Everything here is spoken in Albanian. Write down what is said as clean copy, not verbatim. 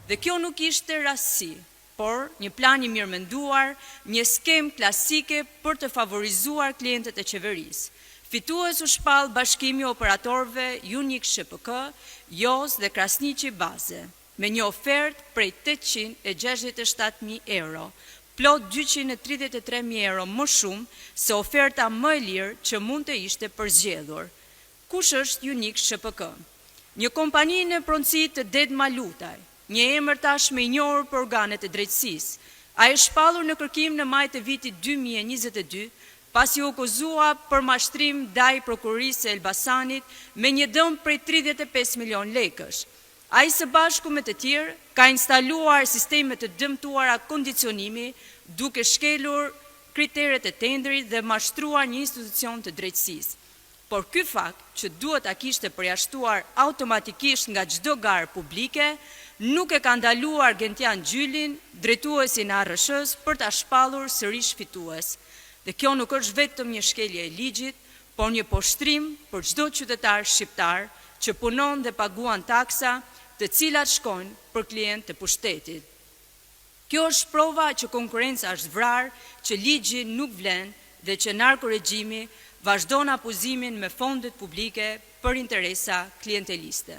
Dhe kjo nuk ishte rastësi, por një plan i mirë menduar, një skem klasike për të favorizuar klientët e qeverisë. Fitues u shpall Bashkimi i Operatorëve Unik SHPK, JOS dhe Krasniqi Baze, me një ofertë prej 867.000 euro, plot 233.000 euro më shumë se oferta më e lirë që mund të ishte përzgjedhur. Kush është Unik SHPK? Një kompani në pronësi të Det Malutaj, një emër tashmë i njohur për organet e drejtësisë. Ai është shpallur në kërkim në maj të vitit 2022, pasi u akuzua për mashtrim ndaj prokurorisë së Elbasanit me një dëm prej 35 milion lekësh. Ai së bashku me të tjerë ka instaluar sisteme të dëmtuara kondicionimi, duke shkelur kriteret e tendrit dhe mashtruar një institucion të drejtësisë. Por ky fakt, që duhet ta kishte përjashtuar automatikisht nga çdo garë publike, nuk e ka ndaluar Gentian Gjylin, drejtuesin e ARSH-s, për ta shpallur sërish fitues. Dhe kjo nuk është vetëm një shkelje e ligjit, por një poshtrim për çdo qytetar shqiptar që punon dhe paguan taksa, të cilat shkojnë për klient të pushtetit. Kjo është prova që konkurenca është vrarë, që ligji nuk vlen dhe që narkoregjimi vazhdon abuzimin me fondet publike për interesa klienteliste.